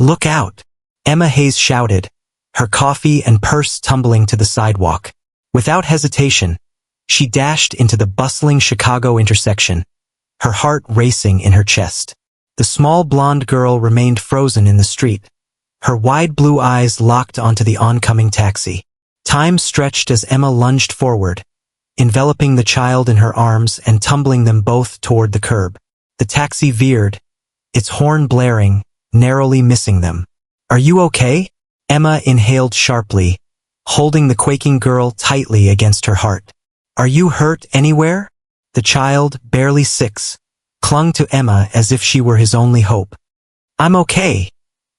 "Look out!" Emma Hayes shouted, her coffee and purse tumbling to the sidewalk. Without hesitation, she dashed into the bustling Chicago intersection, her heart racing in her chest. The small blonde girl remained frozen in the street, her wide blue eyes locked onto the oncoming taxi. Time stretched as Emma lunged forward, enveloping the child in her arms and tumbling them both toward the curb. The taxi veered, its horn blaring, narrowly missing them. "Are you okay?" Emma inhaled sharply, holding the quaking girl tightly against her heart. "Are you hurt anywhere?" The child, barely 6, clung to Emma as if she were his only hope. "I'm okay,"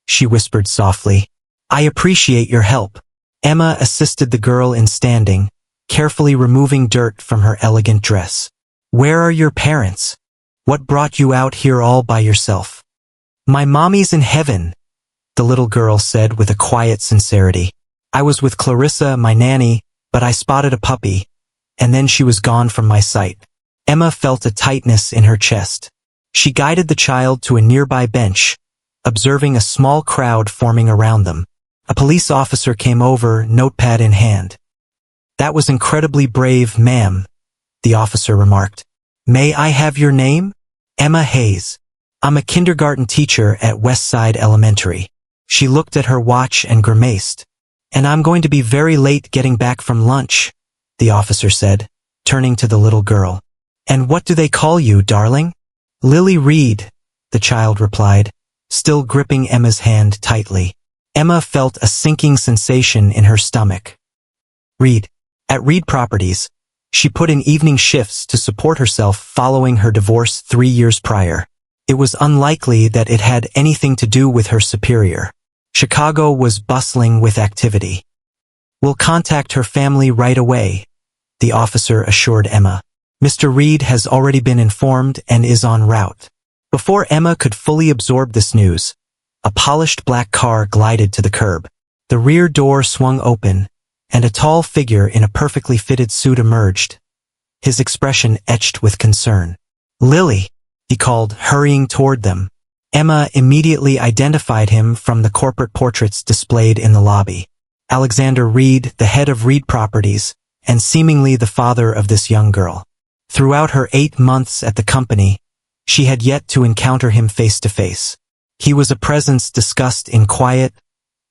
she whispered softly. "I appreciate your help." Emma assisted the girl in standing, carefully removing dirt from her elegant dress. "Where are your parents? What brought you out here all by yourself?" "My mommy's in heaven," the little girl said with a quiet sincerity. "I was with Clarissa, my nanny, but I spotted a puppy, and then she was gone from my sight." Emma felt a tightness in her chest. She guided the child to a nearby bench, observing a small crowd forming around them. A police officer came over, notepad in hand. "That was incredibly brave, ma'am," the officer remarked. "May I have your name?" "Emma Hayes. I'm a kindergarten teacher at Westside Elementary." She looked at her watch and grimaced. "And I'm going to be very late getting back from lunch," the officer said, turning to the little girl. "And what do they call you, darling?" "Lily Reed," the child replied, still gripping Emma's hand tightly. Emma felt a sinking sensation in her stomach. Reed. At Reed Properties, she put in evening shifts to support herself following her divorce 3 years prior. It was unlikely that it had anything to do with her superior. Chicago was bustling with activity. "We'll contact her family right away," the officer assured Emma. "Mr. Reed has already been informed and is en route." Before Emma could fully absorb this news, a polished black car glided to the curb. The rear door swung open, and a tall figure in a perfectly fitted suit emerged, his expression etched with concern. "Lily," he called, hurrying toward them. Emma immediately identified him from the corporate portraits displayed in the lobby. Alexander Reed, the head of Reed Properties, and seemingly the father of this young girl. Throughout her 8 months at the company, she had yet to encounter him face to face. He was a presence discussed in quiet,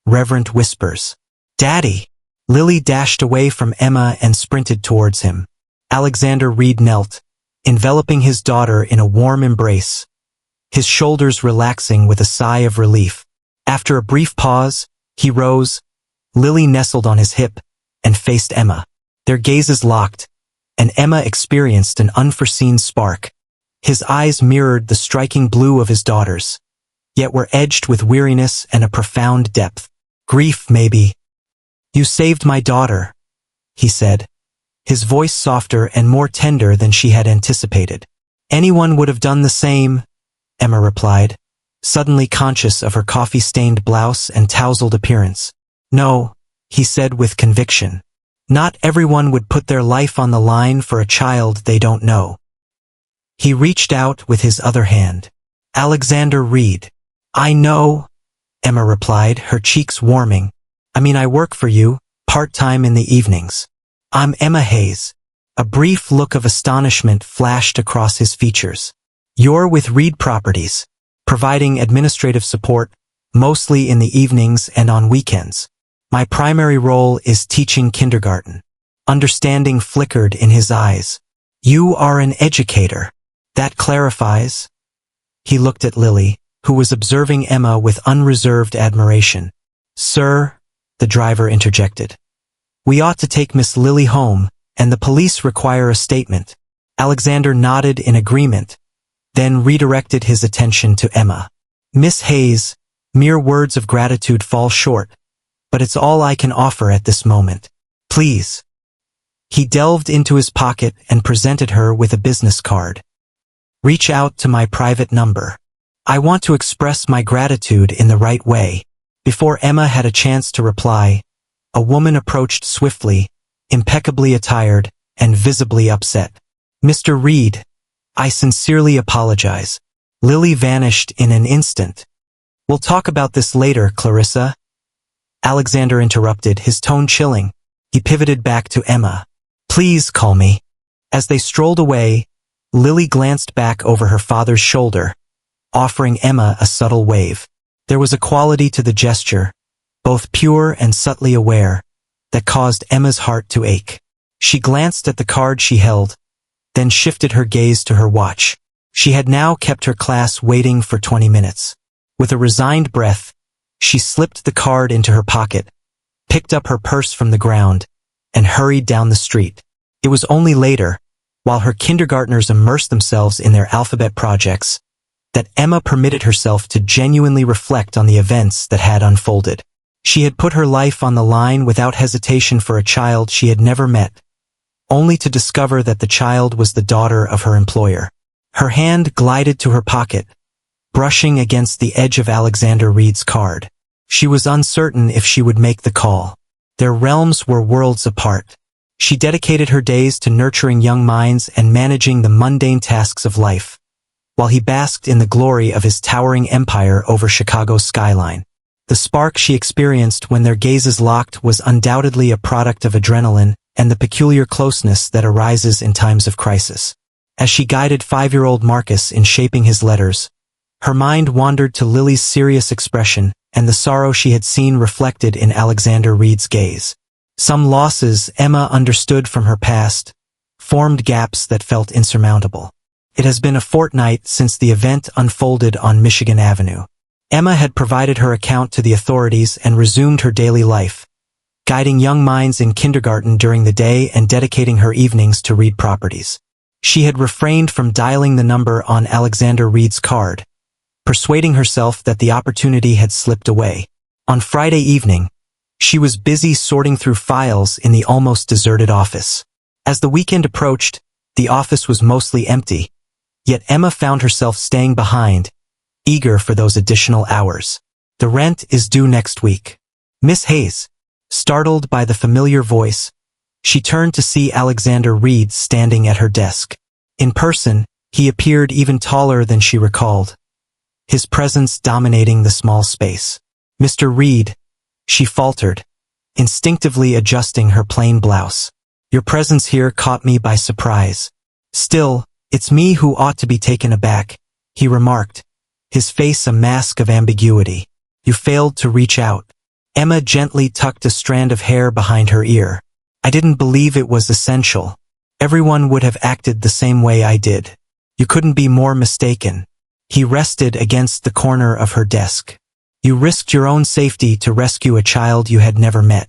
reverent whispers. "Daddy!" Lily dashed away from Emma and sprinted towards him. Alexander Reed knelt, enveloping his daughter in a warm embrace, his shoulders relaxing with a sigh of relief. After a brief pause, he rose. Lily nestled on his hip and faced Emma. Their gazes locked, and Emma experienced an unforeseen spark. His eyes mirrored the striking blue of his daughter's, yet were edged with weariness and a profound depth. "Grief, maybe." "You saved my daughter," he said, his voice softer and more tender than she had anticipated. "Anyone would have done the same," Emma replied, suddenly conscious of her coffee-stained blouse and tousled appearance. "No," he said with conviction. "Not everyone would put their life on the line for a child they don't know." He reached out with his other hand. "Alexander Reed." "I know," Emma replied, her cheeks warming. I work for you, part-time in the evenings." "I'm Emma Hayes." A brief look of astonishment flashed across his features. "You're with Reed Properties, providing administrative support, mostly in the evenings and on weekends. My primary role is teaching kindergarten." Understanding flickered in his eyes. "You are an educator. That clarifies." He looked at Lily, who was observing Emma with unreserved admiration. "Sir," the driver interjected, "we ought to take Miss Lily home, and the police require a statement." Alexander nodded in agreement, then redirected his attention to Emma. "Miss Hayes, mere words of gratitude fall short, but it's all I can offer at this moment. Please." He delved into his pocket and presented her with a business card. "Reach out to my private number. I want to express my gratitude in the right way." Before Emma had a chance to reply, a woman approached swiftly, impeccably attired, and visibly upset. "Mr. Reed, I sincerely apologize." Lily vanished in an instant. We'll talk about this later, Clarissa. Alexander interrupted, his tone chilling. He pivoted back to Emma. Please call me. As they strolled away, Lily glanced back over her father's shoulder, offering Emma a subtle wave. There was a quality to the gesture, both pure and subtly aware, that caused Emma's heart to ache. She glanced at the card she held, then shifted her gaze to her watch. She had now kept her class waiting for 20 minutes. With a resigned breath, she slipped the card into her pocket, picked up her purse from the ground, and hurried down the street. It was only later, while her kindergartners immersed themselves in their alphabet projects, that Emma permitted herself to genuinely reflect on the events that had unfolded. She had put her life on the line without hesitation for a child she had never met, only to discover that the child was the daughter of her employer. Her hand glided to her pocket, brushing against the edge of Alexander Reed's card. She was uncertain if she would make the call. Their realms were worlds apart. She dedicated her days to nurturing young minds and managing the mundane tasks of life, while he basked in the glory of his towering empire over Chicago's skyline. The spark she experienced when their gazes locked was undoubtedly a product of adrenaline and the peculiar closeness that arises in times of crisis. As she guided 5-year-old Marcus in shaping his letters, her mind wandered to Lily's serious expression and the sorrow she had seen reflected in Alexander Reed's gaze. Some losses Emma understood from her past formed gaps that felt insurmountable. It has been a fortnight since the event unfolded on Michigan Avenue. Emma had provided her account to the authorities and resumed her daily life, guiding young minds in kindergarten during the day and dedicating her evenings to Reed properties. She had refrained from dialing the number on Alexander Reed's card, persuading herself that the opportunity had slipped away. On Friday evening, she was busy sorting through files in the almost deserted office. As the weekend approached, the office was mostly empty, yet Emma found herself staying behind, eager for those additional hours. The rent is due next week. Miss Hayes. Startled by the familiar voice, she turned to see Alexander Reed standing at her desk. In person, he appeared even taller than she recalled, his presence dominating the small space. Mr. Reed, she faltered, instinctively adjusting her plain blouse. Your presence here caught me by surprise. Still, it's me who ought to be taken aback, he remarked, his face a mask of ambiguity. You failed to reach out. Emma gently tucked a strand of hair behind her ear. I didn't believe it was essential. Everyone would have acted the same way I did. You couldn't be more mistaken. He rested against the corner of her desk. You risked your own safety to rescue a child you had never met.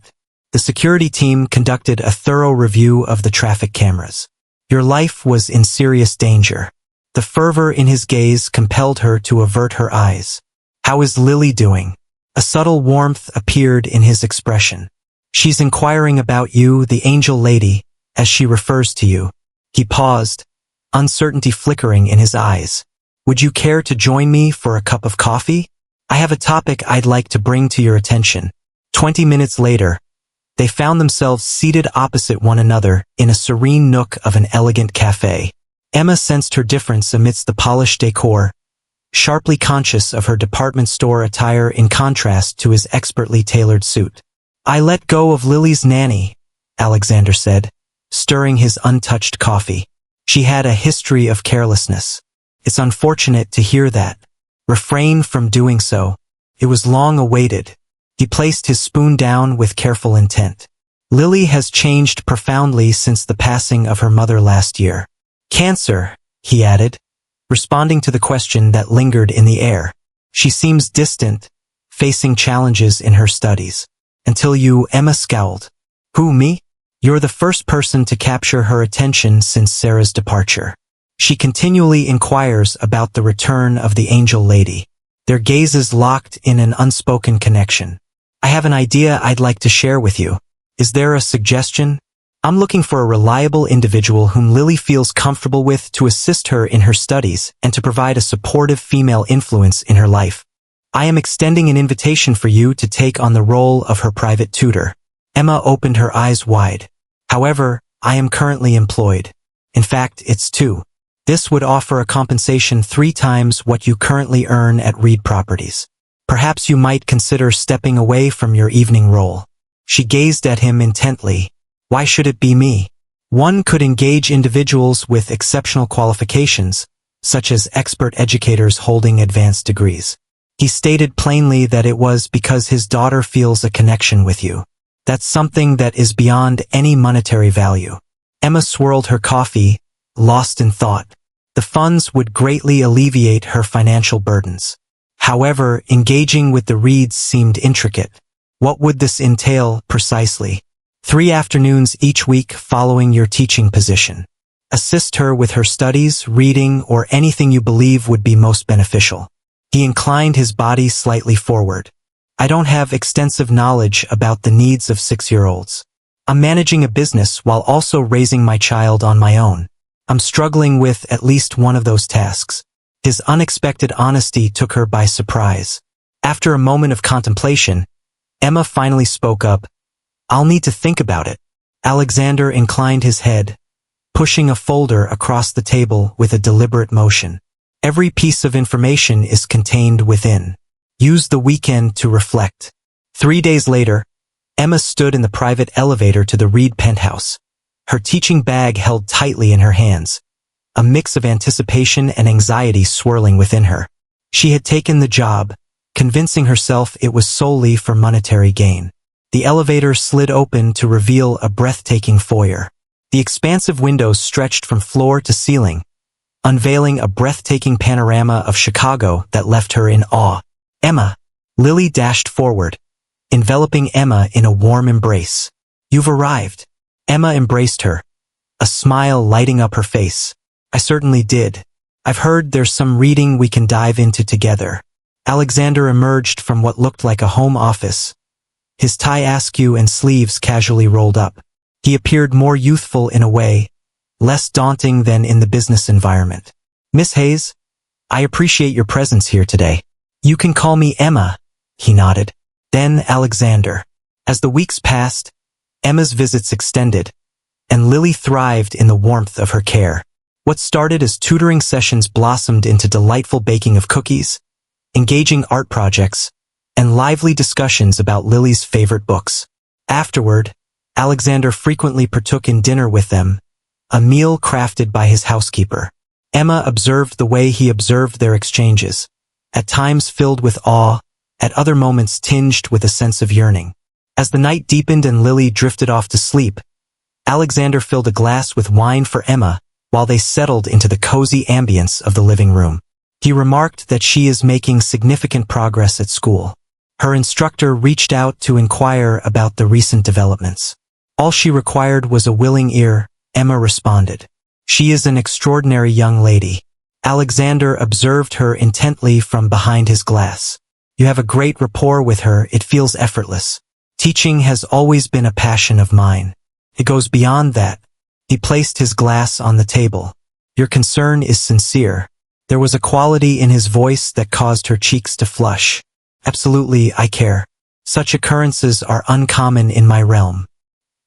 The security team conducted a thorough review of the traffic cameras. Your life was in serious danger. The fervor in his gaze compelled her to avert her eyes. How is Lily doing? A subtle warmth appeared in his expression. She's inquiring about you, the angel lady, as she refers to you. He paused, uncertainty flickering in his eyes. Would you care to join me for a cup of coffee? I have a topic I'd like to bring to your attention. 20 minutes later, they found themselves seated opposite one another in a serene nook of an elegant cafe. Emma sensed her difference amidst the polished decor, sharply conscious of her department store attire in contrast to his expertly tailored suit. I let go of Lily's nanny, Alexander said, stirring his untouched coffee. She had a history of carelessness. It's unfortunate to hear that. Refrain from doing so. It was long awaited. He placed his spoon down with careful intent. Lily has changed profoundly since the passing of her mother last year. Cancer, he added, responding to the question that lingered in the air. She seems distant, facing challenges in her studies. Until you, Emma scowled. Who, me? You're the first person to capture her attention since Sarah's departure. She continually inquires about the return of the angel lady. Their gazes locked in an unspoken connection. I have an idea I'd like to share with you. Is there a suggestion? I'm looking for a reliable individual whom Lily feels comfortable with to assist her in her studies and to provide a supportive female influence in her life. I am extending an invitation for you to take on the role of her private tutor. Emma opened her eyes wide. However, I am currently employed. In fact, it's 2. This would offer a compensation 3 times what you currently earn at Reed Properties. Perhaps you might consider stepping away from your evening role. She gazed at him intently. Why should it be me? One could engage individuals with exceptional qualifications, such as expert educators holding advanced degrees. He stated plainly that it was because his daughter feels a connection with you. That's something that is beyond any monetary value. Emma swirled her coffee, lost in thought. The funds would greatly alleviate her financial burdens. However, engaging with the Reeds seemed intricate. What would this entail, precisely? 3 afternoons each week following your teaching position. Assist her with her studies, reading, or anything you believe would be most beneficial. He inclined his body slightly forward. I don't have extensive knowledge about the needs of 6-year-olds. I'm managing a business while also raising my child on my own. I'm struggling with at least one of those tasks. His unexpected honesty took her by surprise. After a moment of contemplation, Emma finally spoke up. I'll need to think about it. Alexander inclined his head, pushing a folder across the table with a deliberate motion. Every piece of information is contained within. Use the weekend to reflect. 3 days later, Emma stood in the private elevator to the Reed penthouse, her teaching bag held tightly in her hands, a mix of anticipation and anxiety swirling within her. She had taken the job, convincing herself it was solely for monetary gain. The elevator slid open to reveal a breathtaking foyer. The expansive windows stretched from floor to ceiling, unveiling a breathtaking panorama of Chicago that left her in awe. Emma! Lily dashed forward, enveloping Emma in a warm embrace. You've arrived. Emma embraced her, a smile lighting up her face. I certainly did. I've heard there's some reading we can dive into together. Alexander emerged from what looked like a home office, his tie askew and sleeves casually rolled up. He appeared more youthful in a way, less daunting than in the business environment. Miss Hayes, I appreciate your presence here today. You can call me Emma, he nodded. Then Alexander. As the weeks passed, Emma's visits extended, and Lily thrived in the warmth of her care. What started as tutoring sessions blossomed into delightful baking of cookies, engaging art projects, and lively discussions about Lily's favorite books. Afterward, Alexander frequently partook in dinner with them, a meal crafted by his housekeeper. Emma observed the way he observed their exchanges, at times filled with awe, at other moments tinged with a sense of yearning. As the night deepened and Lily drifted off to sleep, Alexander filled a glass with wine for Emma while they settled into the cozy ambience of the living room. He remarked that she is making significant progress at school. Her instructor reached out to inquire about the recent developments. All she required was a willing ear, Emma responded. She is an extraordinary young lady. Alexander observed her intently from behind his glass. You have a great rapport with her, it feels effortless. Teaching has always been a passion of mine. It goes beyond that. He placed his glass on the table. Your concern is sincere. There was a quality in his voice that caused her cheeks to flush. Absolutely, I care. Such occurrences are uncommon in my realm.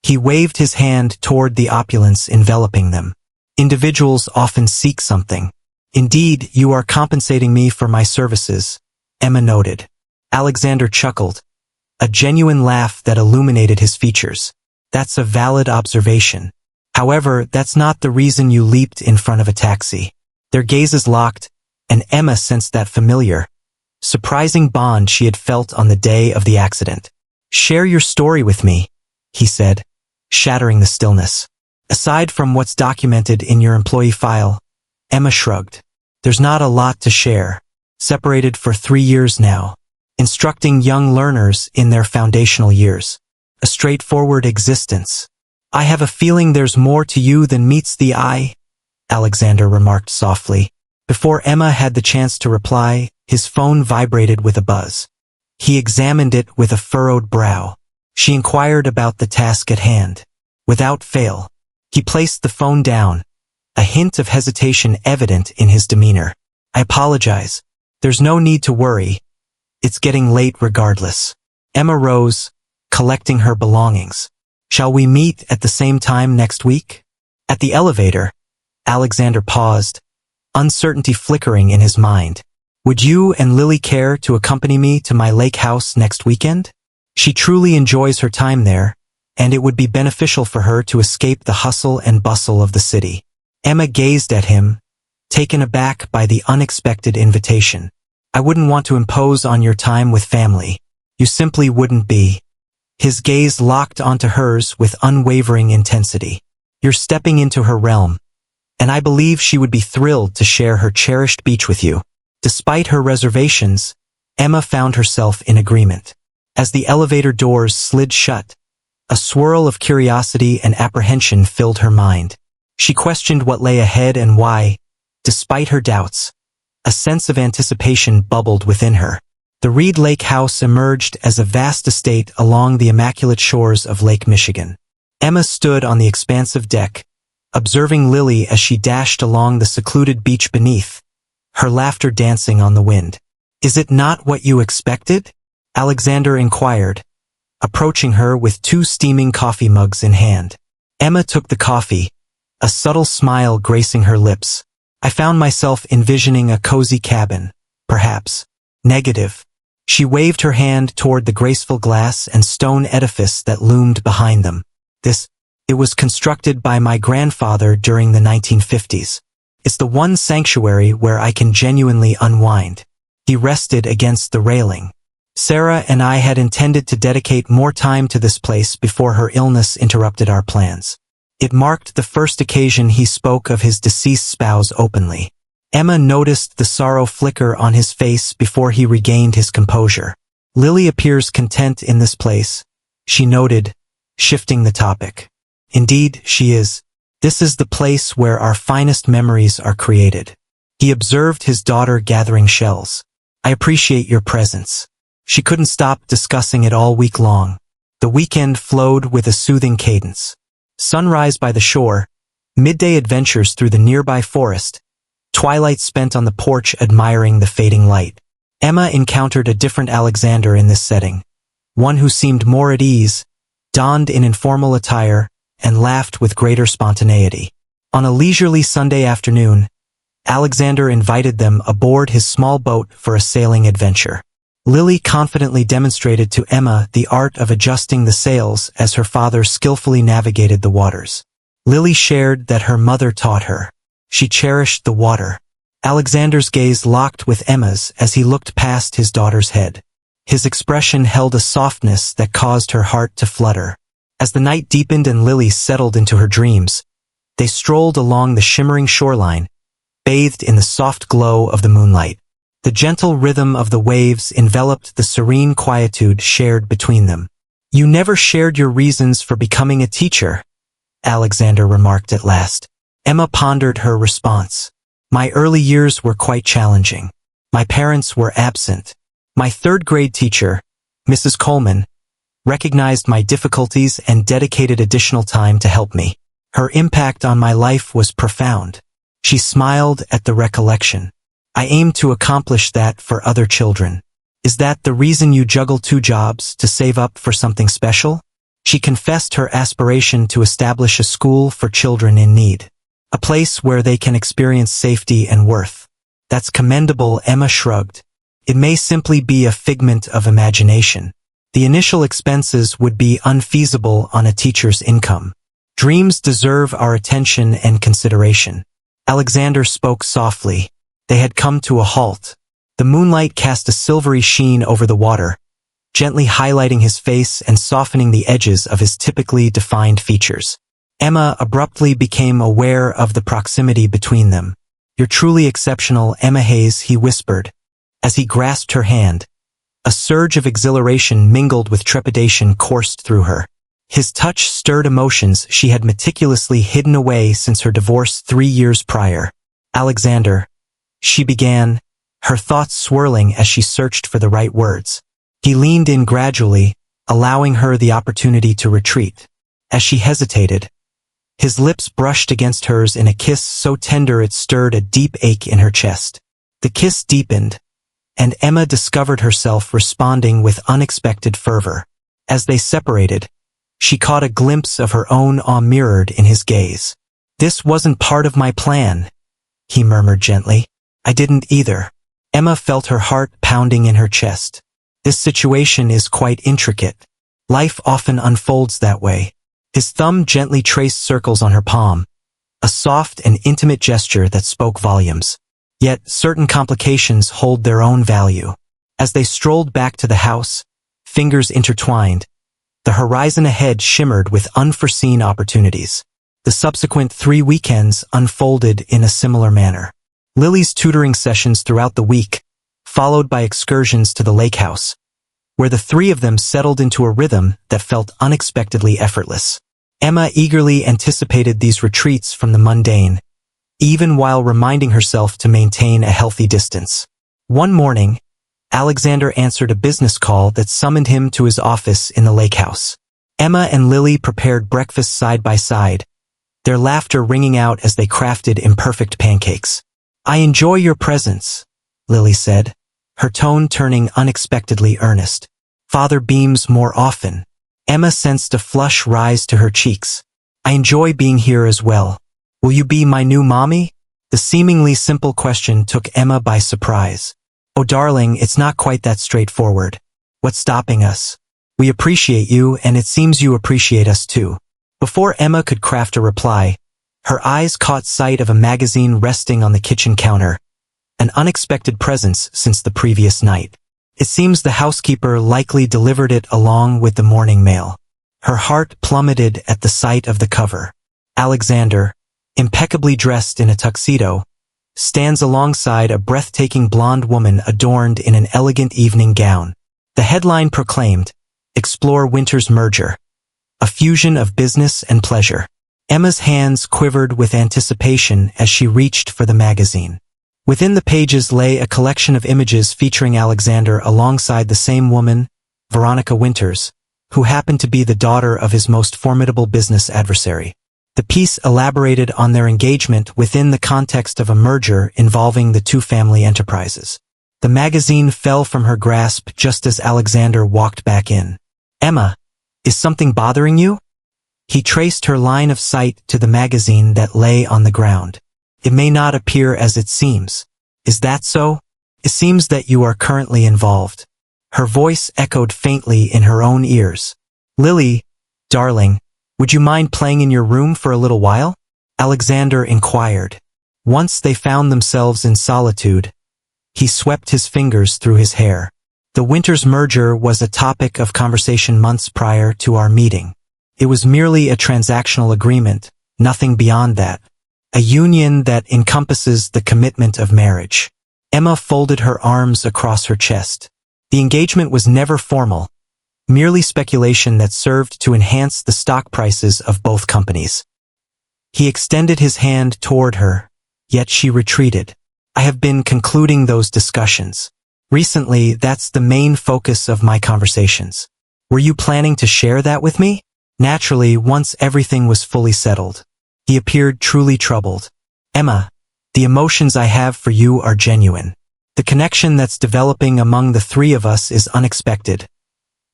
He waved his hand toward the opulence enveloping them. Individuals often seek something. Indeed, you are compensating me for my services, Emma noted. Alexander chuckled, a genuine laugh that illuminated his features. That's a valid observation. However, that's not the reason you leaped in front of a taxi. Their gazes locked, and Emma sensed that familiar, surprising bond she had felt on the day of the accident. Share your story with me, he said, shattering the stillness. Aside from what's documented in your employee file, Emma shrugged. There's not a lot to share. Separated for 3 years now, instructing young learners in their foundational years. A straightforward existence. I have a feeling there's more to you than meets the eye, Alexander remarked softly. Before Emma had the chance to reply, his phone vibrated with a buzz. He examined it with a furrowed brow. She inquired about the task at hand. Without fail, he placed the phone down, a hint of hesitation evident in his demeanor. I apologize. There's no need to worry. It's getting late regardless. Emma rose, collecting her belongings. Shall we meet at the same time next week? At the elevator, Alexander paused, uncertainty flickering in his mind. Would you and Lily care to accompany me to my lake house next weekend? She truly enjoys her time there, and it would be beneficial for her to escape the hustle and bustle of the city. Emma gazed at him, taken aback by the unexpected invitation. I wouldn't want to impose on your time with family. You simply wouldn't be. His gaze locked onto hers with unwavering intensity. You're stepping into her realm, and I believe she would be thrilled to share her cherished beach with you. Despite her reservations, Emma found herself in agreement. As the elevator doors slid shut, a swirl of curiosity and apprehension filled her mind. She questioned what lay ahead and why, despite her doubts, a sense of anticipation bubbled within her. The Reed Lake House emerged as a vast estate along the immaculate shores of Lake Michigan. Emma stood on the expansive deck, observing Lily as she dashed along the secluded beach beneath, her laughter dancing on the wind. Is it not what you expected? Alexander inquired, approaching her with 2 steaming coffee mugs in hand. Emma took the coffee, a subtle smile gracing her lips. I found myself envisioning a cozy cabin, perhaps. Negative. She waved her hand toward the graceful glass and stone edifice that loomed behind them. It was constructed by my grandfather during the 1950s. It's the one sanctuary where I can genuinely unwind. He rested against the railing. Sarah and I had intended to dedicate more time to this place before her illness interrupted our plans. It marked the first occasion he spoke of his deceased spouse openly. Emma noticed the sorrow flicker on his face before he regained his composure. Lily appears content in this place, she noted, shifting the topic. Indeed, she is. This is the place where our finest memories are created. He observed his daughter gathering shells. I appreciate your presence. She couldn't stop discussing it all week long. The weekend flowed with a soothing cadence. Sunrise by the shore, midday adventures through the nearby forest, twilight spent on the porch admiring the fading light. Emma encountered a different Alexander in this setting, one who seemed more at ease, donned in informal attire, and laughed with greater spontaneity. On a leisurely Sunday afternoon, Alexander invited them aboard his small boat for a sailing adventure. Lily confidently demonstrated to Emma the art of adjusting the sails as her father skillfully navigated the waters. Lily shared that her mother taught her. She cherished the water. Alexander's gaze locked with Emma's as he looked past his daughter's head. His expression held a softness that caused her heart to flutter. As the night deepened and Lily settled into her dreams, they strolled along the shimmering shoreline, bathed in the soft glow of the moonlight. The gentle rhythm of the waves enveloped the serene quietude shared between them. You never shared your reasons for becoming a teacher, Alexander remarked at last. Emma pondered her response. My early years were quite challenging. My parents were absent. My third-grade teacher, Mrs. Coleman, recognized my difficulties and dedicated additional time to help me. Her impact on my life was profound. She smiled at the recollection. I aim to accomplish that for other children. Is that the reason you juggle 2 jobs to save up for something special? She confessed her aspiration to establish a school for children in need. A place where they can experience safety and worth. That's commendable, Emma shrugged. It may simply be a figment of imagination. The initial expenses would be unfeasible on a teacher's income. Dreams deserve our attention and consideration. Alexander spoke softly. They had come to a halt. The moonlight cast a silvery sheen over the water, gently highlighting his face and softening the edges of his typically defined features. Emma abruptly became aware of the proximity between them. You're truly exceptional, Emma Hayes, he whispered. As he grasped her hand, a surge of exhilaration mingled with trepidation coursed through her. His touch stirred emotions she had meticulously hidden away since her divorce 3 years prior. Alexander, she began, her thoughts swirling as she searched for the right words. He leaned in gradually, allowing her the opportunity to retreat. As she hesitated, his lips brushed against hers in a kiss so tender it stirred a deep ache in her chest. The kiss deepened, and Emma discovered herself responding with unexpected fervor. As they separated, she caught a glimpse of her own awe mirrored in his gaze. This wasn't part of my plan, he murmured gently. I didn't either. Emma felt her heart pounding in her chest. This situation is quite intricate. Life often unfolds that way. His thumb gently traced circles on her palm, a soft and intimate gesture that spoke volumes. Yet certain complications hold their own value. As they strolled back to the house, fingers intertwined, the horizon ahead shimmered with unforeseen opportunities. The subsequent 3 weekends unfolded in a similar manner. Lily's tutoring sessions throughout the week, followed by excursions to the lake house, where the 3 of them settled into a rhythm that felt unexpectedly effortless. Emma eagerly anticipated these retreats from the mundane, even while reminding herself to maintain a healthy distance. One morning, Alexander answered a business call that summoned him to his office in the lake house. Emma and Lily prepared breakfast side by side, their laughter ringing out as they crafted imperfect pancakes. "I enjoy your presence," Lily said, her tone turning unexpectedly earnest. "Father beams more often." Emma sensed a flush rise to her cheeks. "I enjoy being here as well. Will you be my new mommy?" The seemingly simple question took Emma by surprise. "Oh darling, it's not quite that straightforward. What's stopping us? We appreciate you, and it seems you appreciate us too." Before Emma could craft a reply, her eyes caught sight of a magazine resting on the kitchen counter, an unexpected presence since the previous night. It seems the housekeeper likely delivered it along with the morning mail. Her heart plummeted at the sight of the cover. Alexander, impeccably dressed in a tuxedo, stands alongside a breathtaking blonde woman adorned in an elegant evening gown. The headline proclaimed, "Explore Winter's Merger, a fusion of business and pleasure." Emma's hands quivered with anticipation as she reached for the magazine. Within the pages lay a collection of images featuring Alexander alongside the same woman, Veronica Winters, who happened to be the daughter of his most formidable business adversary. The piece elaborated on their engagement within the context of a merger involving the 2 family enterprises. The magazine fell from her grasp just as Alexander walked back in. "Emma, is something bothering you?" He traced her line of sight to the magazine that lay on the ground. "It may not appear as it seems. Is that so? It seems that you are currently involved." Her voice echoed faintly in her own ears. "Lily, darling, would you mind playing in your room for a little while?" Alexander inquired. Once they found themselves in solitude, he swept his fingers through his hair. The Winters merger was a topic of conversation months prior to our meeting. It was merely a transactional agreement, nothing beyond that. A union that encompasses the commitment of marriage. Emma folded her arms across her chest. The engagement was never formal, merely speculation that served to enhance the stock prices of both companies. He extended his hand toward her, yet she retreated. "I have been concluding those discussions. Recently, that's the main focus of my conversations. Were you planning to share that with me?" Naturally, once everything was fully settled. He appeared truly troubled. "Emma, the emotions I have for you are genuine. The connection that's developing among the 3 of us is unexpected,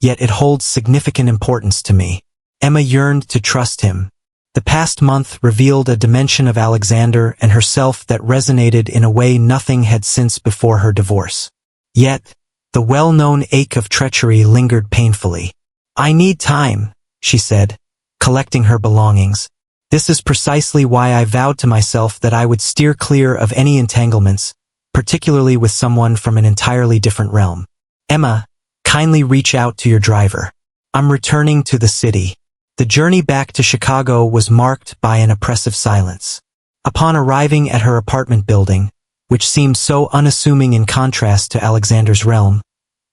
yet it holds significant importance to me." Emma yearned to trust him. The past month revealed a dimension of Alexander and herself that resonated in a way nothing had since before her divorce. Yet, the well-known ache of treachery lingered painfully. "I need time," she said, collecting her belongings. "This is precisely why I vowed to myself that I would steer clear of any entanglements, particularly with someone from an entirely different realm. Emma, kindly reach out to your driver. I'm returning to the city." The journey back to Chicago was marked by an oppressive silence. Upon arriving at her apartment building, which seemed so unassuming in contrast to Alexander's realm,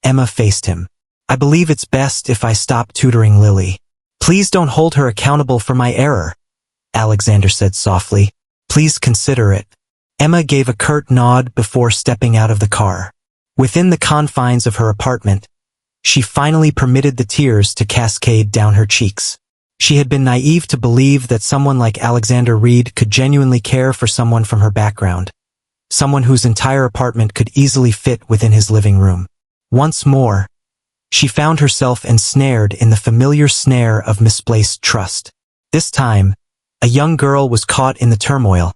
Emma faced him. "I believe it's best if I stop tutoring Lily. Please don't hold her accountable for my error," Alexander said softly. "Please consider it." Emma gave a curt nod before stepping out of the car. Within the confines of her apartment, she finally permitted the tears to cascade down her cheeks. She had been naive to believe that someone like Alexander Reed could genuinely care for someone from her background, someone whose entire apartment could easily fit within his living room. Once more, she found herself ensnared in the familiar snare of misplaced trust. This time, a young girl was caught in the turmoil,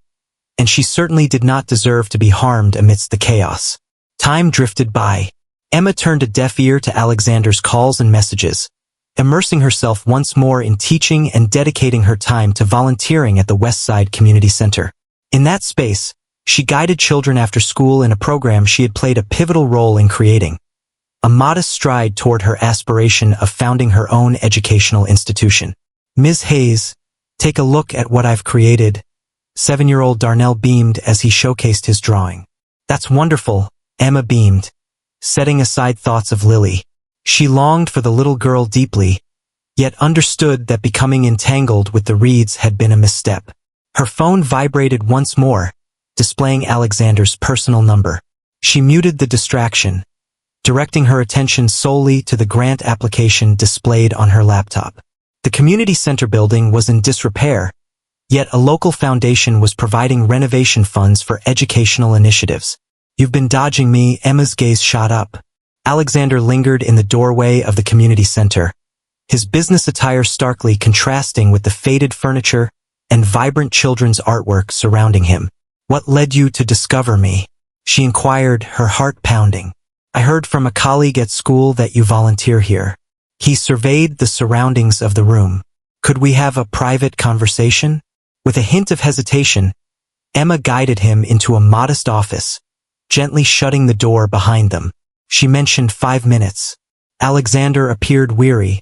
and she certainly did not deserve to be harmed amidst the chaos. Time drifted by. Emma turned a deaf ear to Alexander's calls and messages, immersing herself once more in teaching and dedicating her time to volunteering at the Westside Community Center. In that space, she guided children after school in a program she had played a pivotal role in creating, a modest stride toward her aspiration of founding her own educational institution. Ms. Hayes, take a look at what I've created. 7-year-old Darnell beamed as he showcased his drawing. That's wonderful, Emma beamed, setting aside thoughts of Lily. She longed for the little girl deeply, yet understood that becoming entangled with the reeds had been a misstep. Her phone vibrated once more, displaying Alexander's personal number. She muted the distraction, directing her attention solely to the grant application displayed on her laptop. The community center building was in disrepair, yet a local foundation was providing renovation funds for educational initiatives. You've been dodging me, Emma's gaze shot up. Alexander lingered in the doorway of the community center, his business attire starkly contrasting with the faded furniture and vibrant children's artwork surrounding him. What led you to discover me? She inquired, her heart pounding. I heard from a colleague at school that you volunteer here. He surveyed the surroundings of the room. Could we have a private conversation? With a hint of hesitation, Emma guided him into a modest office, gently shutting the door behind them. She mentioned 5 minutes. Alexander appeared weary,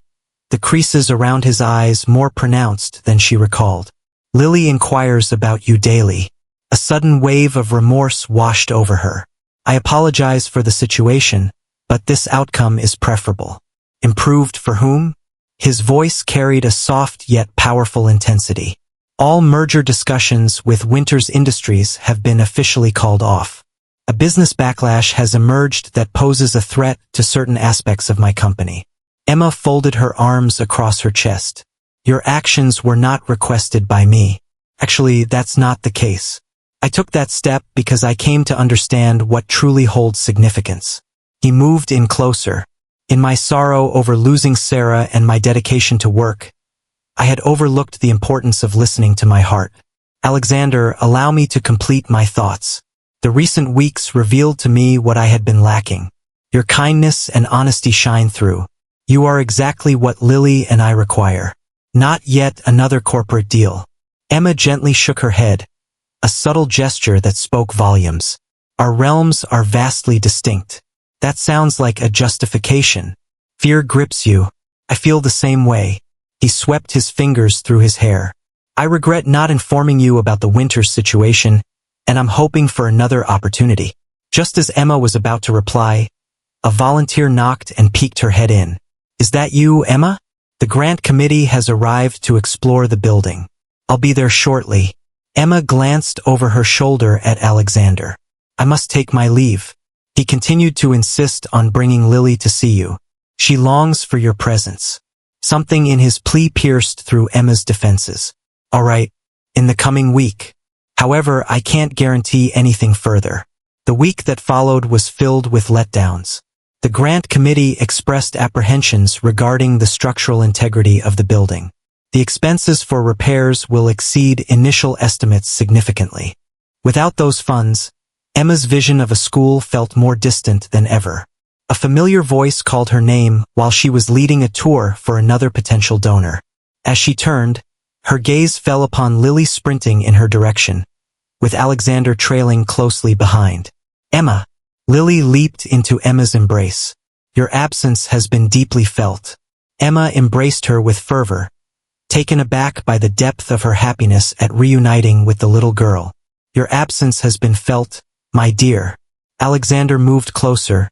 the creases around his eyes more pronounced than she recalled. Lily inquires about you daily. A sudden wave of remorse washed over her. I apologize for the situation, but this outcome is preferable. Improved for whom? His voice carried a soft yet powerful intensity. All merger discussions with Winters Industries have been officially called off. A business backlash has emerged that poses a threat to certain aspects of my company. Emma folded her arms across her chest. Your actions were not requested by me. Actually, that's not the case. I took that step because I came to understand what truly holds significance. He moved in closer. In my sorrow over losing Sarah and my dedication to work, I had overlooked the importance of listening to my heart. Alexander, allow me to complete my thoughts. The recent weeks revealed to me what I had been lacking. Your kindness and honesty shine through. You are exactly what Lily and I require. Not yet another corporate deal. Emma gently shook her head, a subtle gesture that spoke volumes. Our realms are vastly distinct. That sounds like a justification. Fear grips you. I feel the same way. He swept his fingers through his hair. I regret not informing you about the Winters situation, and I'm hoping for another opportunity. Just as Emma was about to reply, a volunteer knocked and peeked her head in. Is that you, Emma? The grant committee has arrived to explore the building. I'll be there shortly. Emma glanced over her shoulder at Alexander. I must take my leave. He continued to insist on bringing Lily to see you. She longs for your presence. Something in his plea pierced through Emma's defenses. All right, in the coming week. However, I can't guarantee anything further. The week that followed was filled with letdowns. The grant committee expressed apprehensions regarding the structural integrity of the building. The expenses for repairs will exceed initial estimates significantly. Without those funds, Emma's vision of a school felt more distant than ever. A familiar voice called her name while she was leading a tour for another potential donor. As she turned, her gaze fell upon Lily sprinting in her direction, with Alexander trailing closely behind. Emma! Lily leaped into Emma's embrace. Your absence has been deeply felt. Emma embraced her with fervor, taken aback by the depth of her happiness at reuniting with the little girl. Your absence has been felt, my dear. Alexander moved closer,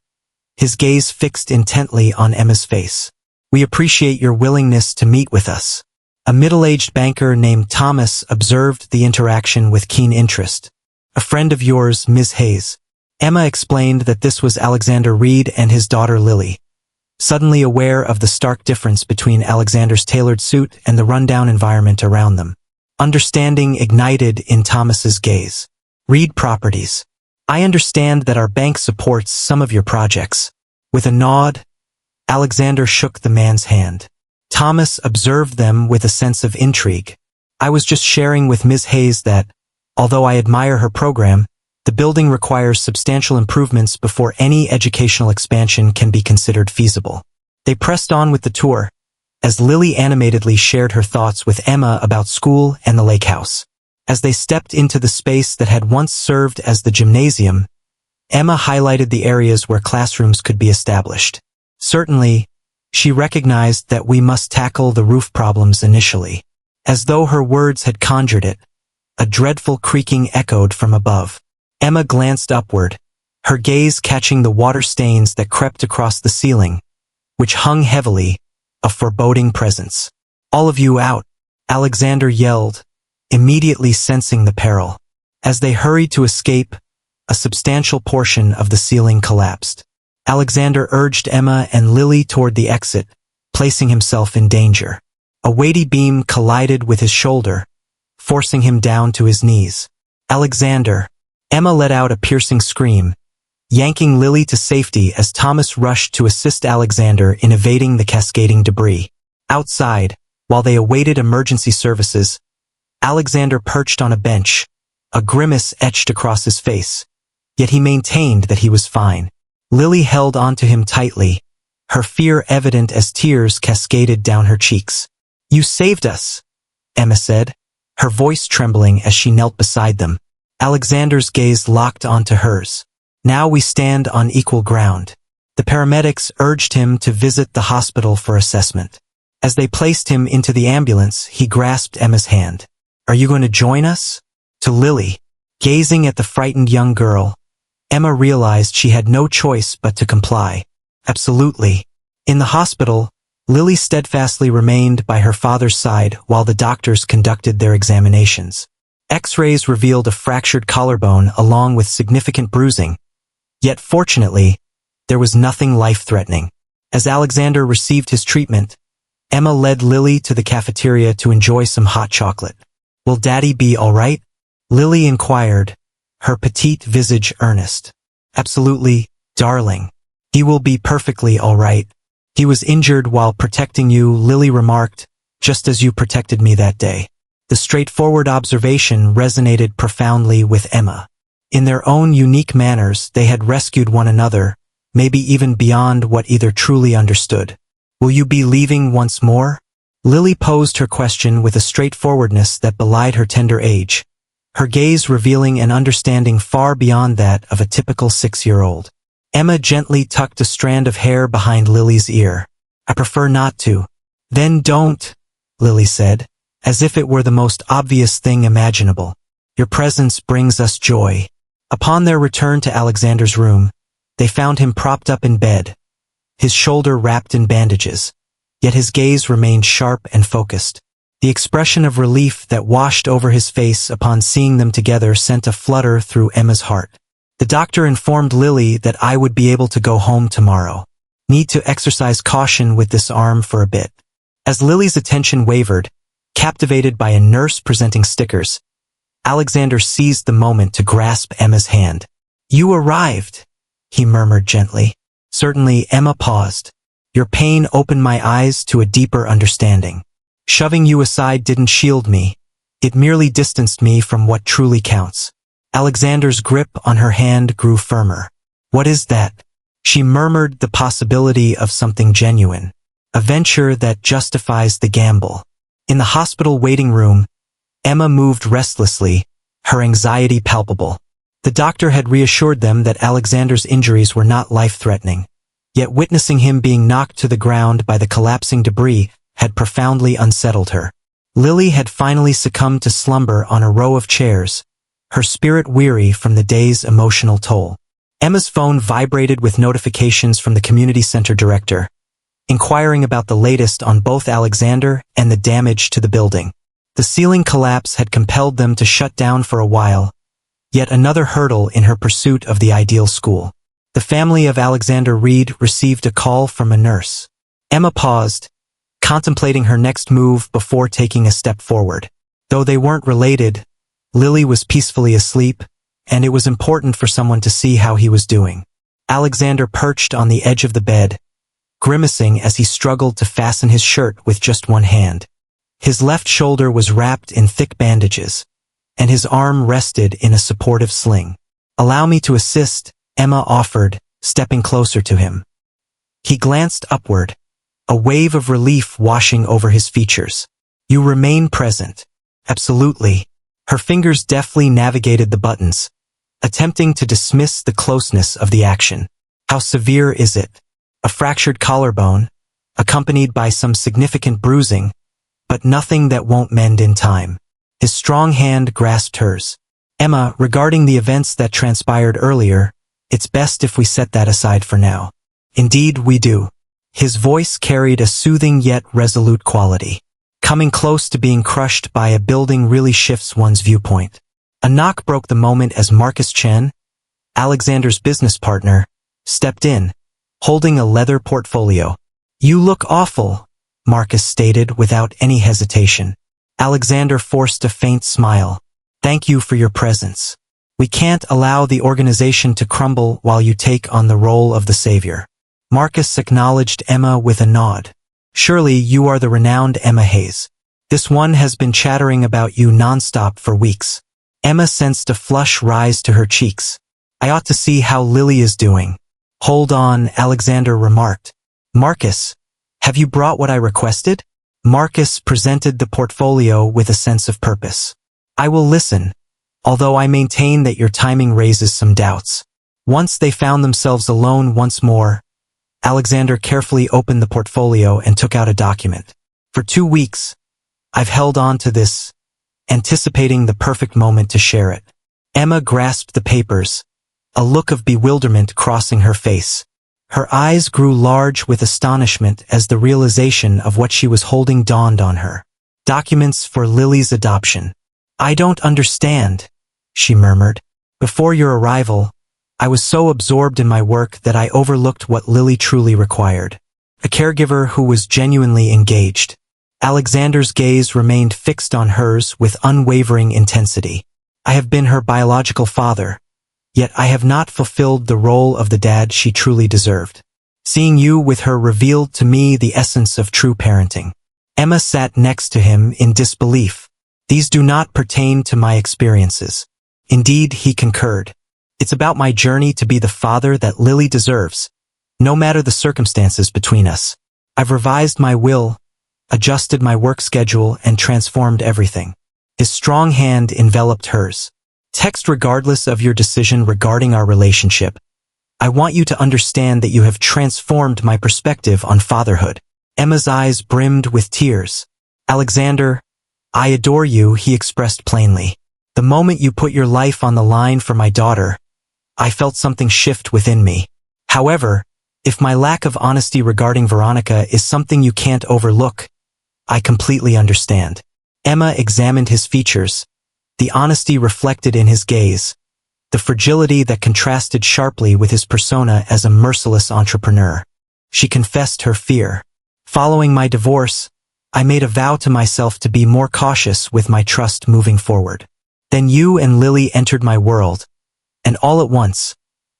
his gaze fixed intently on Emma's face. We appreciate your willingness to meet with us. A middle-aged banker named Thomas observed the interaction with keen interest. A friend of yours, Ms. Hayes. Emma explained that this was Alexander Reed and his daughter Lily, suddenly aware of the stark difference between Alexander's tailored suit and the rundown environment around them. Understanding ignited in Thomas's gaze. Reed Properties. I understand that our bank supports some of your projects. With a nod, Alexander shook the man's hand. Thomas observed them with a sense of intrigue. I was just sharing with Ms. Hayes that, although I admire her program, The building requires substantial improvements before any educational expansion can be considered feasible. They pressed on with the tour, as Lily animatedly shared her thoughts with Emma about school and the lake house. As they stepped into the space that had once served as the gymnasium, Emma highlighted the areas where classrooms could be established. Certainly, she recognized that we must tackle the roof problems initially. As though her words had conjured it, a dreadful creaking echoed from above. Emma glanced upward, her gaze catching the water stains that crept across the ceiling, which hung heavily, a foreboding presence. "All of you out!" Alexander yelled, immediately sensing the peril. As they hurried to escape, a substantial portion of the ceiling collapsed. Alexander urged Emma and Lily toward the exit, placing himself in danger. A weighty beam collided with his shoulder, forcing him down to his knees. "Alexander!" Emma let out a piercing scream, yanking Lily to safety as Thomas rushed to assist Alexander in evading the cascading debris. Outside, while they awaited emergency services, Alexander perched on a bench, a grimace etched across his face. Yet he maintained that he was fine. Lily held onto him tightly, her fear evident as tears cascaded down her cheeks. "You saved us," Emma said, her voice trembling as she knelt beside them. Alexander's gaze locked onto hers. "Now we stand on equal ground." The paramedics urged him to visit the hospital for assessment. As they placed him into the ambulance, he grasped Emma's hand. "Are you going to join us?" To Lily, gazing at the frightened young girl, Emma realized she had no choice but to comply. Absolutely. In the hospital, Lily steadfastly remained by her father's side while the doctors conducted their examinations. X-rays revealed a fractured collarbone along with significant bruising. Yet fortunately, there was nothing life-threatening. As Alexander received his treatment, Emma led Lily to the cafeteria to enjoy some hot chocolate. "Will Daddy be all right?" Lily inquired, her petite visage earnest. "Absolutely, darling. He will be perfectly all right. He was injured while protecting you," Lily remarked, "just as you protected me that day." The straightforward observation resonated profoundly with Emma. In their own unique manners, they had rescued one another, maybe even beyond what either truly understood. "Will you be leaving once more?" Lily posed her question with a straightforwardness that belied her tender age, her gaze revealing an understanding far beyond that of a typical 6-year-old. Emma gently tucked a strand of hair behind Lily's ear. "I prefer not to." "Then don't," Lily said, as if it were the most obvious thing imaginable. "Your presence brings us joy." Upon their return to Alexander's room, they found him propped up in bed, his shoulder wrapped in bandages, yet his gaze remained sharp and focused. The expression of relief that washed over his face upon seeing them together sent a flutter through Emma's heart. The doctor informed Lily that I would be able to go home tomorrow. Need to exercise caution with this arm for a bit. As Lily's attention wavered, captivated by a nurse presenting stickers, Alexander seized the moment to grasp Emma's hand. "You arrived," he murmured gently. Certainly, Emma paused. "Your pain opened my eyes to a deeper understanding. Shoving you aside didn't shield me. It merely distanced me from what truly counts." Alexander's grip on her hand grew firmer. "What is that?" She murmured the possibility of something genuine, a venture that justifies the gamble. In the hospital waiting room, Emma moved restlessly, her anxiety palpable. The doctor had reassured them that Alexander's injuries were not life-threatening, yet witnessing him being knocked to the ground by the collapsing debris had profoundly unsettled her. Lily had finally succumbed to slumber on a row of chairs, her spirit weary from the day's emotional toll. Emma's phone vibrated with notifications from the community center director, inquiring about the latest on both Alexander and the damage to the building. The ceiling collapse had compelled them to shut down for a while, yet another hurdle in her pursuit of the ideal school. The family of Alexander Reed received a call from a nurse. Emma paused, contemplating her next move before taking a step forward. Though they weren't related, Lily was peacefully asleep, and it was important for someone to see how he was doing. Alexander perched on the edge of the bed, grimacing as he struggled to fasten his shirt with just one hand. His left shoulder was wrapped in thick bandages, and his arm rested in a supportive sling. Allow me to assist, Emma offered, stepping closer to him. He glanced upward, a wave of relief washing over his features. You remain present. Absolutely. Her fingers deftly navigated the buttons, attempting to dismiss the closeness of the action. How severe is it? A fractured collarbone, accompanied by some significant bruising, but nothing that won't mend in time. His strong hand grasped hers. Emma, regarding the events that transpired earlier, it's best if we set that aside for now. Indeed, we do. His voice carried a soothing yet resolute quality. Coming close to being crushed by a building really shifts one's viewpoint. A knock broke the moment as Marcus Chen, Alexander's business partner, stepped in, holding a leather portfolio. You look awful, Marcus stated without any hesitation. Alexander forced a faint smile. Thank you for your presence. We can't allow the organization to crumble while you take on the role of the savior. Marcus acknowledged Emma with a nod. Surely you are the renowned Emma Hayes. This one has been chattering about you nonstop for weeks. Emma sensed a flush rise to her cheeks. I ought to see how Lily is doing. Hold on, Alexander remarked. Marcus, have you brought what I requested? Marcus presented the portfolio with a sense of purpose. I will listen, although I maintain that your timing raises some doubts. Once they found themselves alone once more, Alexander carefully opened the portfolio and took out a document. For 2 weeks, I've held on to this, anticipating the perfect moment to share it. Emma grasped the papers, a look of bewilderment crossing her face. Her eyes grew large with astonishment as the realization of what she was holding dawned on her. Documents for Lily's adoption. I don't understand, she murmured. Before your arrival, I was so absorbed in my work that I overlooked what Lily truly required. A caregiver who was genuinely engaged. Alexander's gaze remained fixed on hers with unwavering intensity. I have been her biological father, yet I have not fulfilled the role of the dad she truly deserved. Seeing you with her revealed to me the essence of true parenting. Emma sat next to him in disbelief. These do not pertain to my experiences. Indeed, he concurred. It's about my journey to be the father that Lily deserves, no matter the circumstances between us. I've revised my will, adjusted my work schedule, and transformed everything. His strong hand enveloped hers. Text regardless of your decision regarding our relationship. I want you to understand that you have transformed my perspective on fatherhood. Emma's eyes brimmed with tears. Alexander, I adore you, he expressed plainly. The moment you put your life on the line for my daughter, I felt something shift within me. However, if my lack of honesty regarding Veronica is something you can't overlook, I completely understand. Emma examined his features, the honesty reflected in his gaze, the fragility that contrasted sharply with his persona as a merciless entrepreneur. She confessed her fear. Following my divorce, I made a vow to myself to be more cautious with my trust moving forward. Then you and Lily entered my world, and all at once,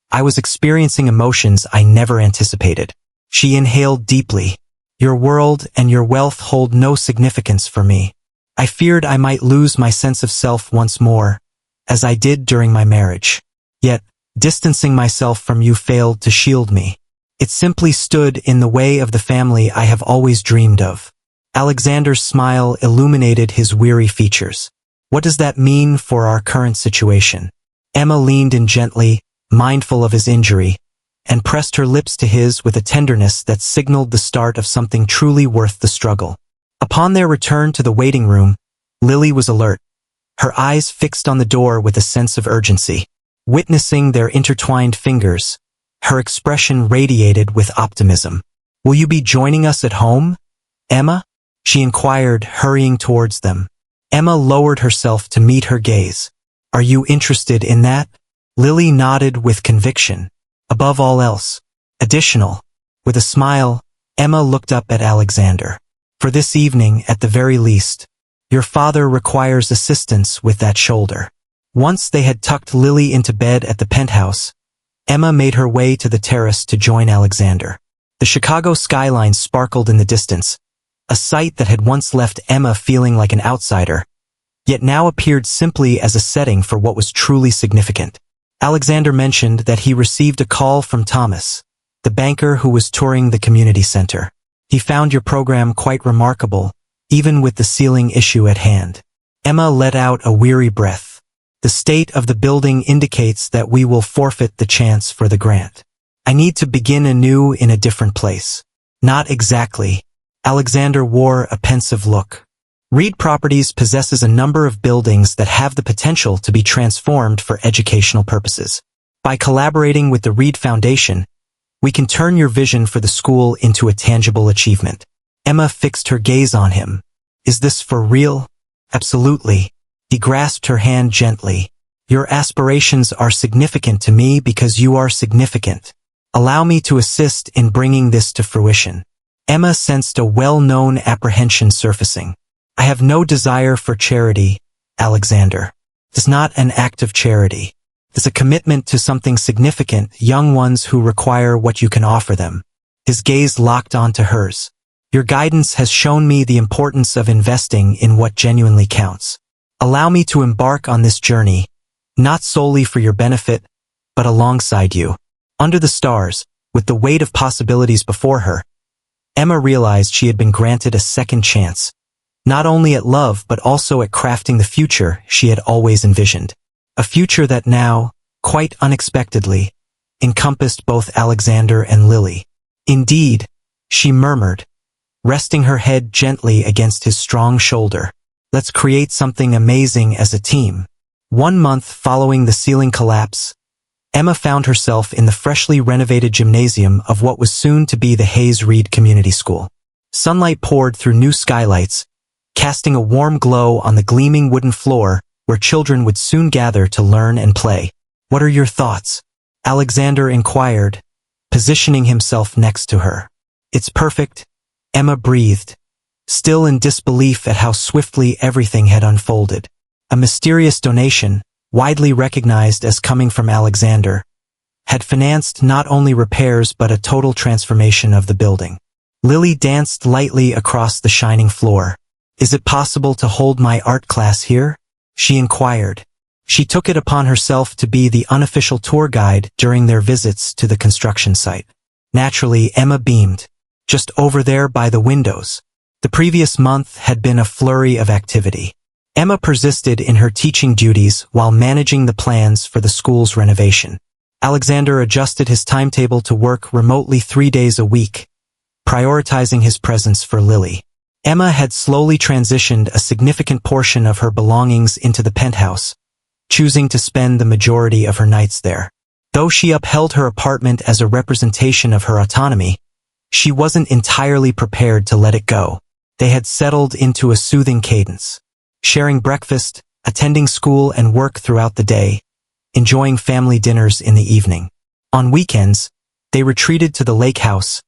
I was experiencing emotions I never anticipated. She inhaled deeply. Your world and your wealth hold no significance for me. I feared I might lose my sense of self once more, as I did during my marriage. Yet, distancing myself from you failed to shield me. It simply stood in the way of the family I have always dreamed of. Alexander's smile illuminated his weary features. What does that mean for our current situation? Emma leaned in gently, mindful of his injury, and pressed her lips to his with a tenderness that signaled the start of something truly worth the struggle. Upon their return to the waiting room, Lily was alert, her eyes fixed on the door with a sense of urgency. Witnessing their intertwined fingers, her expression radiated with optimism. Will you be joining us at home, Emma? She inquired, hurrying towards them. Emma lowered herself to meet her gaze. Are you interested in that? Lily nodded with conviction. Above all else. Additional. With a smile, Emma looked up at Alexander. For this evening, at the very least, your father requires assistance with that shoulder. Once they had tucked Lily into bed at the penthouse, Emma made her way to the terrace to join Alexander. The Chicago skyline sparkled in the distance, a sight that had once left Emma feeling like an outsider, yet now appeared simply as a setting for what was truly significant. Alexander mentioned that he received a call from Thomas, the banker who was touring the community center. He found your program quite remarkable, even with the ceiling issue at hand. Emma let out a weary breath. The state of the building indicates that we will forfeit the chance for the grant. I need to begin anew in a different place. Not exactly. Alexander wore a pensive look. Reed Properties possesses a number of buildings that have the potential to be transformed for educational purposes. By collaborating with the Reed Foundation, we can turn your vision for the school into a tangible achievement. Emma fixed her gaze on him. Is this for real? Absolutely. He grasped her hand gently. Your aspirations are significant to me because you are significant. Allow me to assist in bringing this to fruition. Emma sensed a well-known apprehension surfacing. I have no desire for charity, Alexander. It's not an act of charity. It's a commitment to something significant, young ones who require what you can offer them. His gaze locked onto hers. Your guidance has shown me the importance of investing in what genuinely counts. Allow me to embark on this journey, not solely for your benefit, but alongside you. Under the stars, with the weight of possibilities before her, Emma realized she had been granted a second chance, not only at love but also at crafting the future she had always envisioned. A future that now, quite unexpectedly, encompassed both Alexander and Lily. Indeed, she murmured, resting her head gently against his strong shoulder. Let's create something amazing as a team. 1 month following the ceiling collapse, Emma found herself in the freshly renovated gymnasium of what was soon to be the Hayes Reed Community School. Sunlight poured through new skylights, casting a warm glow on the gleaming wooden floor where children would soon gather to learn and play. What are your thoughts? Alexander inquired, positioning himself next to her. It's perfect, Emma breathed, still in disbelief at how swiftly everything had unfolded. A mysterious donation, widely recognized as coming from Alexander, had financed not only repairs but a total transformation of the building. Lily danced lightly across the shining floor. Is it possible to hold my art class here? She inquired. She took it upon herself to be the unofficial tour guide during their visits to the construction site. Naturally, Emma beamed. Just over there by the windows. The previous month had been a flurry of activity. Emma persisted in her teaching duties while managing the plans for the school's renovation. Alexander adjusted his timetable to work remotely 3 days a week, prioritizing his presence for Lily. Emma had slowly transitioned a significant portion of her belongings into the penthouse, choosing to spend the majority of her nights there. Though she upheld her apartment as a representation of her autonomy, she wasn't entirely prepared to let it go. They had settled into a soothing cadence, sharing breakfast, attending school and work throughout the day, enjoying family dinners in the evening. On weekends, they retreated to the lake house,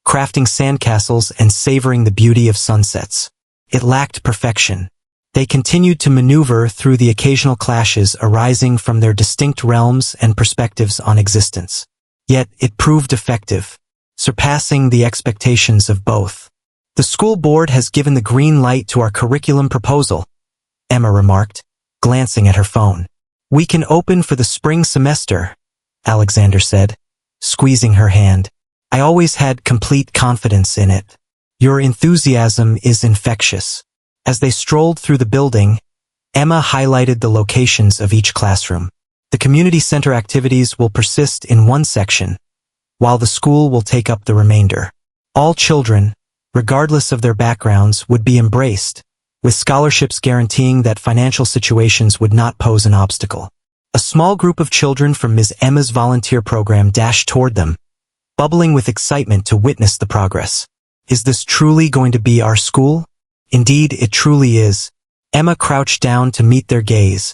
crafting sandcastles and savoring the beauty of sunsets. It lacked perfection. They continued to maneuver through the occasional clashes arising from their distinct realms and perspectives on existence. Yet it proved effective, surpassing the expectations of both. The school board has given the green light to our curriculum proposal, Emma remarked, glancing at her phone. We can open for the spring semester, Alexander said, squeezing her hand. I always had complete confidence in it. Your enthusiasm is infectious. As they strolled through the building, Emma highlighted the locations of each classroom. The community center activities will persist in one section, while the school will take up the remainder. All children, regardless of their backgrounds, would be embraced, with scholarships guaranteeing that financial situations would not pose an obstacle. A small group of children from Ms. Emma's volunteer program dashed toward them, bubbling with excitement to witness the progress. Is this truly going to be our school? Indeed, it truly is. Emma crouched down to meet their gaze,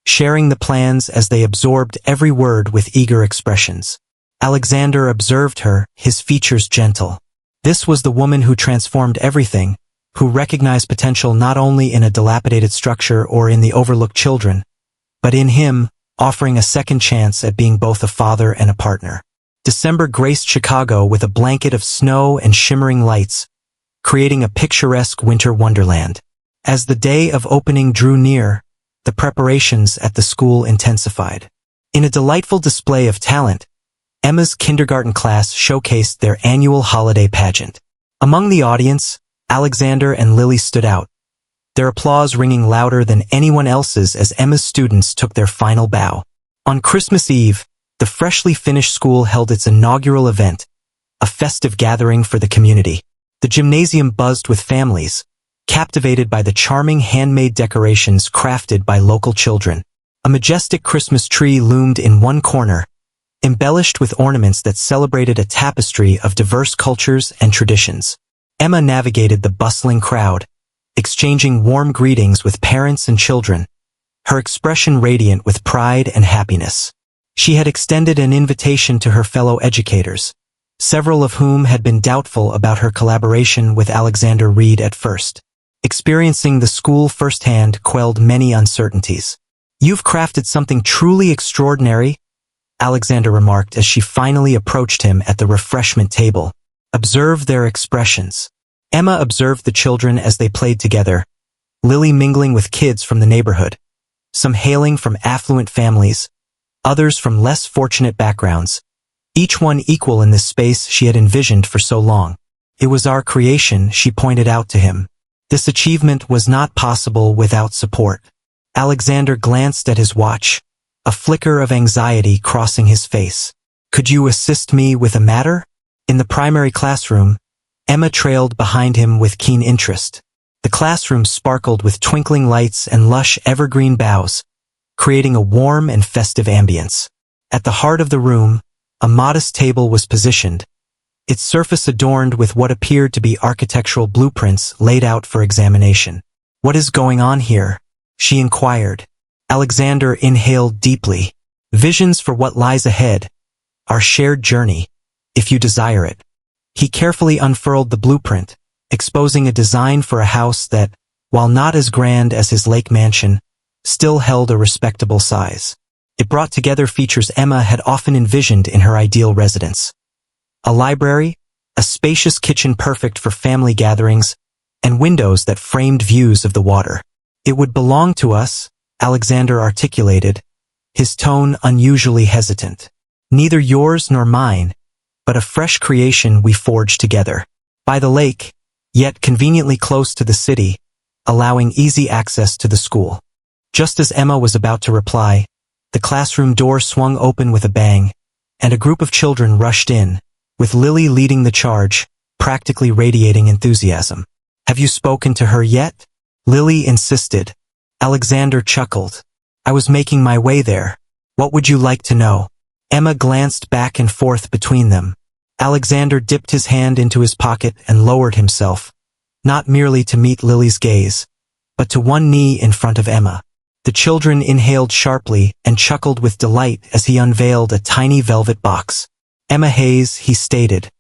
sharing the plans as they absorbed every word with eager expressions. Alexander observed her, his features gentle. This was the woman who transformed everything, who recognized potential not only in a dilapidated structure or in the overlooked children, but in him, offering a second chance at being both a father and a partner. December graced Chicago with a blanket of snow and shimmering lights, creating a picturesque winter wonderland. As the day of opening drew near, the preparations at the school intensified. In a delightful display of talent, Emma's kindergarten class showcased their annual holiday pageant. Among the audience, Alexander and Lily stood out, their applause ringing louder than anyone else's as Emma's students took their final bow. On Christmas Eve, the freshly finished school held its inaugural event, a festive gathering for the community. The gymnasium buzzed with families, captivated by the charming handmade decorations crafted by local children. A majestic Christmas tree loomed in one corner, embellished with ornaments that celebrated a tapestry of diverse cultures and traditions. Emma navigated the bustling crowd, exchanging warm greetings with parents and children, her expression radiant with pride and happiness. She had extended an invitation to her fellow educators, several of whom had been doubtful about her collaboration with Alexander Reed at first. Experiencing the school firsthand quelled many uncertainties. "You've crafted something truly extraordinary," Alexander remarked as she finally approached him at the refreshment table. "Observe their expressions." Emma observed the children as they played together, Lily mingling with kids from the neighborhood, some hailing from affluent families, others from less fortunate backgrounds, each one equal in this space she had envisioned for so long. "It was our creation," she pointed out to him. "This achievement was not possible without support." Alexander glanced at his watch, a flicker of anxiety crossing his face. "Could you assist me with a matter?" In the primary classroom, Emma trailed behind him with keen interest. The classroom sparkled with twinkling lights and lush evergreen boughs, creating a warm and festive ambience. At the heart of the room, a modest table was positioned, its surface adorned with what appeared to be architectural blueprints laid out for examination. "What is going on here?" she inquired. Alexander inhaled deeply. "Visions for what lies ahead, our shared journey, if you desire it." He carefully unfurled the blueprint, exposing a design for a house that, while not as grand as his lake mansion, still held a respectable size. It brought together features Emma had often envisioned in her ideal residence. A library, a spacious kitchen perfect for family gatherings, and windows that framed views of the water. "It would belong to us," Alexander articulated, his tone unusually hesitant. "Neither yours nor mine, but a fresh creation we forged together. By the lake, yet conveniently close to the city, allowing easy access to the school." Just as Emma was about to reply, the classroom door swung open with a bang, and a group of children rushed in, with Lily leading the charge, practically radiating enthusiasm. "Have you spoken to her yet?" Lily insisted. Alexander chuckled. "I was making my way there. What would you like to know?" Emma glanced back and forth between them. Alexander dipped his hand into his pocket and lowered himself, not merely to meet Lily's gaze, but to one knee in front of Emma. The children inhaled sharply and chuckled with delight as he unveiled a tiny velvet box. "Emma Hayes," he stated,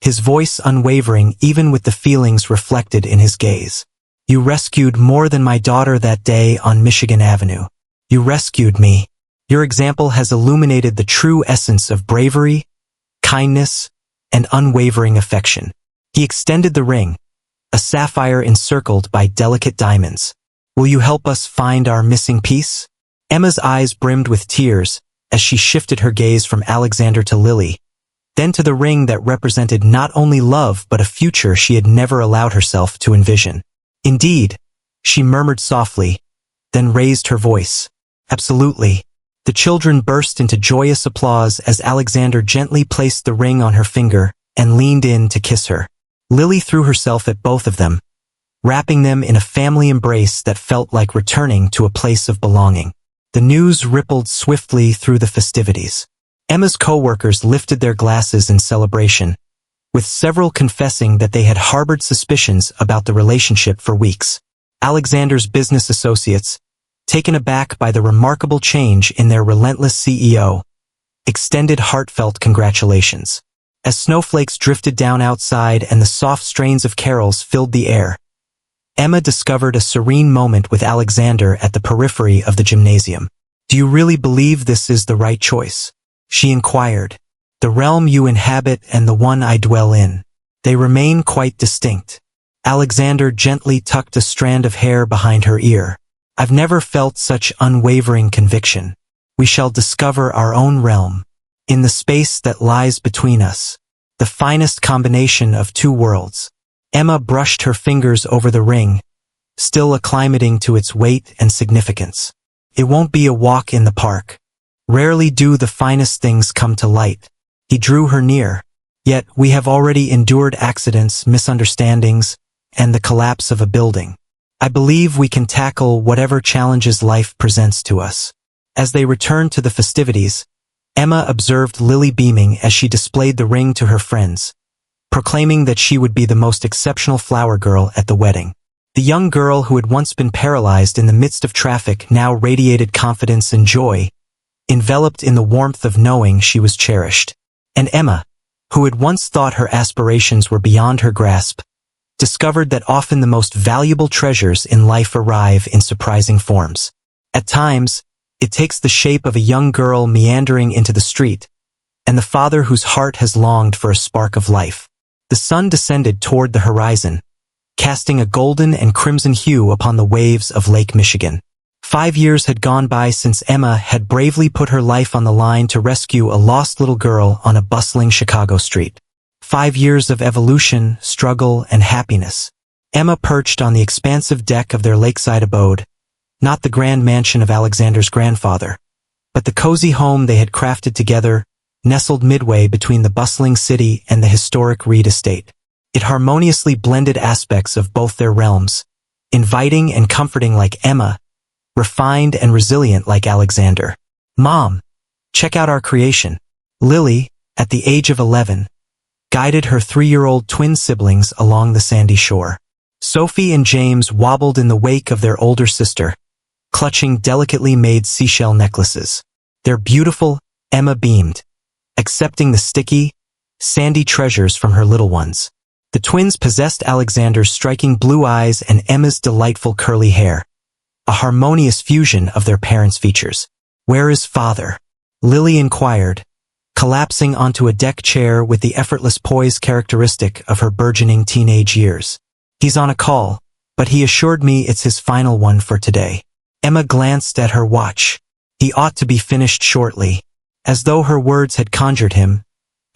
his voice unwavering even with the feelings reflected in his gaze. "You rescued more than my daughter that day on Michigan Avenue. You rescued me. Your example has illuminated the true essence of bravery, kindness, and unwavering affection." He extended the ring, a sapphire encircled by delicate diamonds. "Will you help us find our missing piece?" Emma's eyes brimmed with tears as she shifted her gaze from Alexander to Lily, then to the ring that represented not only love but a future she had never allowed herself to envision. "Indeed," she murmured softly, then raised her voice. "Absolutely." The children burst into joyous applause as Alexander gently placed the ring on her finger and leaned in to kiss her. Lily threw herself at both of them, wrapping them in a family embrace that felt like returning to a place of belonging. The news rippled swiftly through the festivities. Emma's co-workers lifted their glasses in celebration, with several confessing that they had harbored suspicions about the relationship for weeks. Alexander's business associates, taken aback by the remarkable change in their relentless CEO, extended heartfelt congratulations. As snowflakes drifted down outside and the soft strains of carols filled the air, Emma discovered a serene moment with Alexander at the periphery of the gymnasium. "Do you really believe this is the right choice?" she inquired. "The realm you inhabit and the one I dwell in, they remain quite distinct." Alexander gently tucked a strand of hair behind her ear. "I've never felt such unwavering conviction." we shall discover our own realm, in the space that lies between us, the finest combination of two worlds. Emma brushed her fingers over the ring, still acclimating to its weight and significance. It won't be a walk in the park. Rarely do the finest things come to light. He drew her near. Yet we have already endured accidents, misunderstandings, and the collapse of a building. I believe we can tackle whatever challenges life presents to us. As they returned to the festivities, Emma observed Lily beaming as she displayed the ring to her friends, proclaiming that she would be the most exceptional flower girl at the wedding. The young girl who had once been paralyzed in the midst of traffic now radiated confidence and joy, enveloped in the warmth of knowing she was cherished. And Emma, who had once thought her aspirations were beyond her grasp, discovered that often the most valuable treasures in life arrive in surprising forms. At times, it takes the shape of a young girl meandering into the street, and the father whose heart has longed for a spark of life. The sun descended toward the horizon, casting a golden and crimson hue upon the waves of Lake Michigan. 5 years had gone by since Emma had bravely put her life on the line to rescue a lost little girl on a bustling Chicago street. 5 years of evolution, struggle, and happiness. Emma perched on the expansive deck of their lakeside abode, not the grand mansion of Alexander's grandfather, but the cozy home they had crafted together, nestled midway between the bustling city and the historic Reed estate. It harmoniously blended aspects of both their realms, inviting and comforting like Emma, refined and resilient like Alexander. "Mom, check out our creation." Lily, at the age of 11, guided her 3-year-old twin siblings along the sandy shore. Sophie and James wobbled in the wake of their older sister, clutching delicately made seashell necklaces. They're beautiful, Emma beamed, accepting the sticky, sandy treasures from her little ones. The twins possessed Alexander's striking blue eyes and Emma's delightful curly hair, a harmonious fusion of their parents' features. "Where is father?" Lily inquired, collapsing onto a deck chair with the effortless poise characteristic of her burgeoning teenage years. "He's on a call, but he assured me it's his final one for today." Emma glanced at her watch. "He ought to be finished shortly." As though her words had conjured him,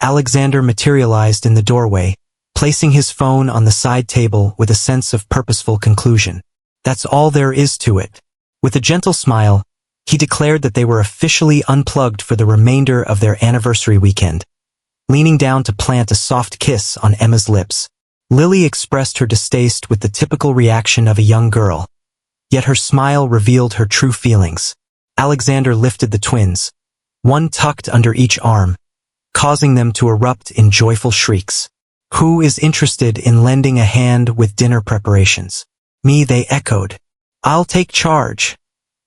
Alexander materialized in the doorway, placing his phone on the side table with a sense of purposeful conclusion. "That's all there is to it." With a gentle smile, he declared that they were officially unplugged for the remainder of their anniversary weekend, leaning down to plant a soft kiss on Emma's lips. Lily expressed her distaste with the typical reaction of a young girl, yet her smile revealed her true feelings. Alexander lifted the twins, one tucked under each arm, causing them to erupt in joyful shrieks. "Who is interested in lending a hand with dinner preparations?" "Me," they echoed. "I'll take charge,"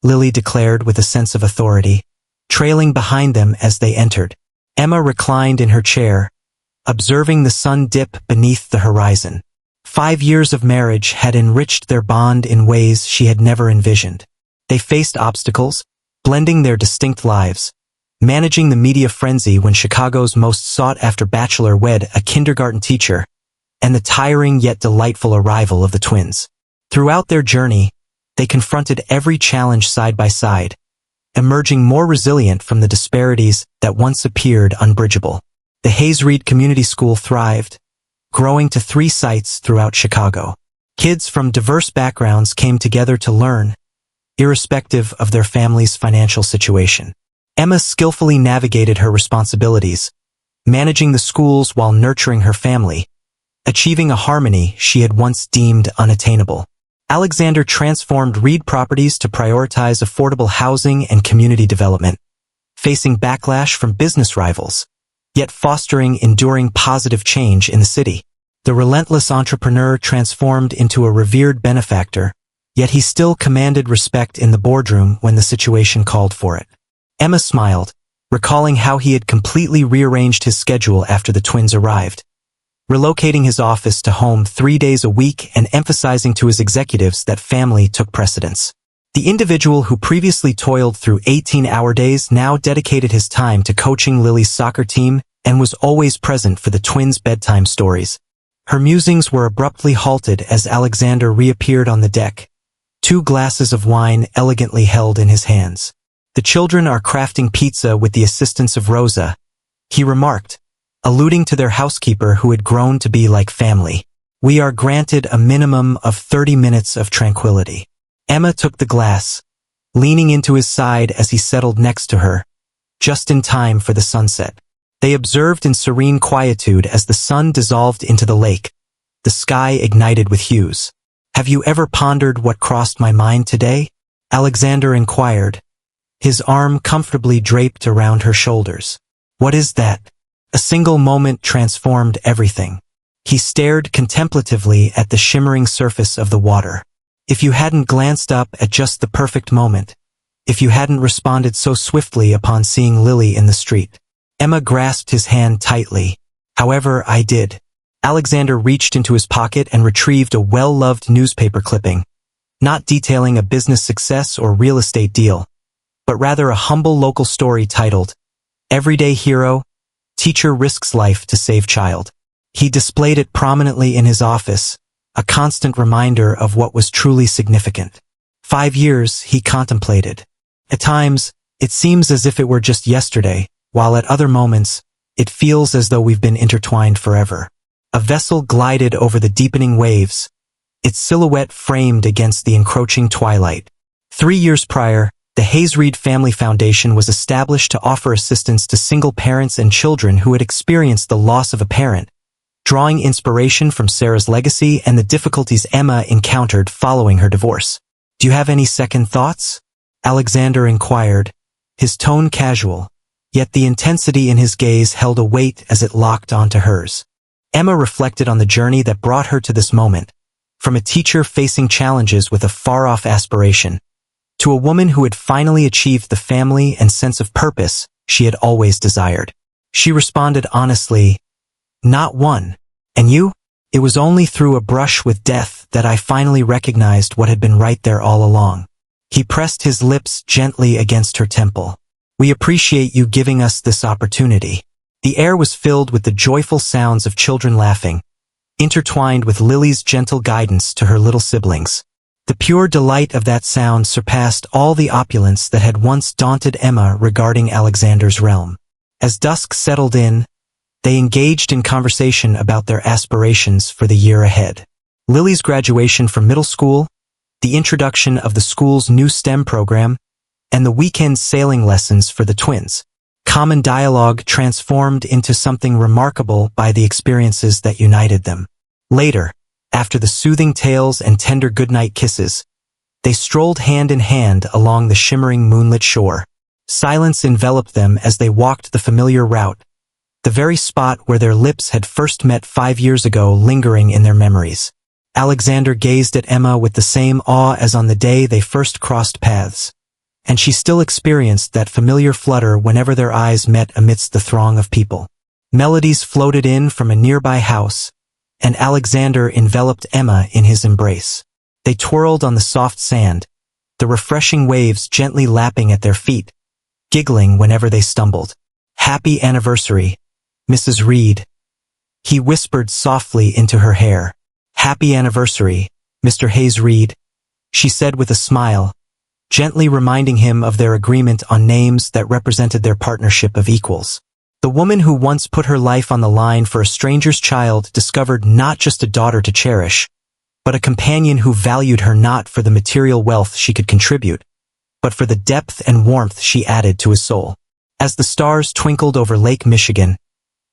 Lily declared with a sense of authority, trailing behind them as they entered. Emma reclined in her chair, observing the sun dip beneath the horizon. 5 years of marriage had enriched their bond in ways she had never envisioned. They faced obstacles, blending their distinct lives, managing the media frenzy when Chicago's most sought-after bachelor wed a kindergarten teacher, and the tiring yet delightful arrival of the twins. Throughout their journey, they confronted every challenge side by side, emerging more resilient from the disparities that once appeared unbridgeable. The Hayes Reed Community School thrived, growing to 3 sites throughout Chicago. Kids from diverse backgrounds came together to learn, irrespective of their family's financial situation. Emma skillfully navigated her responsibilities, managing the schools while nurturing her family, achieving a harmony she had once deemed unattainable. Alexander transformed Reed Properties to prioritize affordable housing and community development, facing backlash from business rivals, yet fostering enduring positive change in the city. The relentless entrepreneur transformed into a revered benefactor, yet he still commanded respect in the boardroom when the situation called for it. Emma smiled, recalling how he had completely rearranged his schedule after the twins arrived, relocating his office to home 3 days a week and emphasizing to his executives that family took precedence. The individual who previously toiled through 18-hour days now dedicated his time to coaching Lily's soccer team and was always present for the twins' bedtime stories. Her musings were abruptly halted as Alexander reappeared on the deck, 2 glasses of wine elegantly held in his hands. The children are crafting pizza with the assistance of Rosa, he remarked, alluding to their housekeeper who had grown to be like family. We are granted a minimum of 30 minutes of tranquility. Emma took the glass, leaning into his side as he settled next to her, just in time for the sunset. They observed in serene quietude as the sun dissolved into the lake, the sky ignited with hues. Have you ever pondered what crossed my mind today? Alexander inquired, his arm comfortably draped around her shoulders. What is that? A single moment transformed everything. He stared contemplatively at the shimmering surface of the water. If you hadn't glanced up at just the perfect moment, if you hadn't responded so swiftly upon seeing Lily in the street. Emma grasped his hand tightly. However, I did. Alexander reached into his pocket and retrieved a well-loved newspaper clipping, not detailing a business success or real estate deal, but rather a humble local story titled, Everyday Hero, Teacher Risks Life to Save Child. He displayed it prominently in his office, a constant reminder of what was truly significant. 5 years, he contemplated. At times, it seems as if it were just yesterday, while at other moments, it feels as though we've been intertwined forever. A vessel glided over the deepening waves, its silhouette framed against the encroaching twilight. 3 years prior, the Hayes Reed Family Foundation was established to offer assistance to single parents and children who had experienced the loss of a parent, drawing inspiration from Sarah's legacy and the difficulties Emma encountered following her divorce. Do you have any second thoughts? Alexander inquired, his tone casual, yet the intensity in his gaze held a weight as it locked onto hers. Emma reflected on the journey that brought her to this moment, from a teacher facing challenges with a far-off aspiration, to a woman who had finally achieved the family and sense of purpose she had always desired. She responded honestly, Not one. And you? It was only through a brush with death that I finally recognized what had been right there all along. He pressed his lips gently against her temple. We appreciate you giving us this opportunity. The air was filled with the joyful sounds of children laughing, intertwined with Lily's gentle guidance to her little siblings. The pure delight of that sound surpassed all the opulence that had once daunted Emma regarding Alexander's realm. As dusk settled in, they engaged in conversation about their aspirations for the year ahead. Lily's graduation from middle school, the introduction of the school's new STEM program, and the weekend sailing lessons for the twins. Common dialogue transformed into something remarkable by the experiences that united them. Later, after the soothing tales and tender goodnight kisses, they strolled hand in hand along the shimmering moonlit shore. Silence enveloped them as they walked the familiar route, the very spot where their lips had first met 5 years ago lingering in their memories. Alexander gazed at Emma with the same awe as on the day they first crossed paths, and she still experienced that familiar flutter whenever their eyes met amidst the throng of people. Melodies floated in from a nearby house, and Alexander enveloped Emma in his embrace. They twirled on the soft sand, the refreshing waves gently lapping at their feet, giggling whenever they stumbled. Happy anniversary, Mrs. Reed. He whispered softly into her hair. Happy anniversary, Mr. Hayes Reed, she said with a smile, gently reminding him of their agreement on names that represented their partnership of equals. The woman who once put her life on the line for a stranger's child discovered not just a daughter to cherish, but a companion who valued her not for the material wealth she could contribute, but for the depth and warmth she added to his soul. As the stars twinkled over Lake Michigan,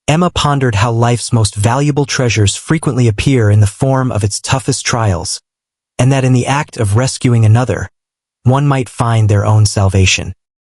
Emma pondered how life's most valuable treasures frequently appear in the form of its toughest trials, and that in the act of rescuing another, one might find their own salvation.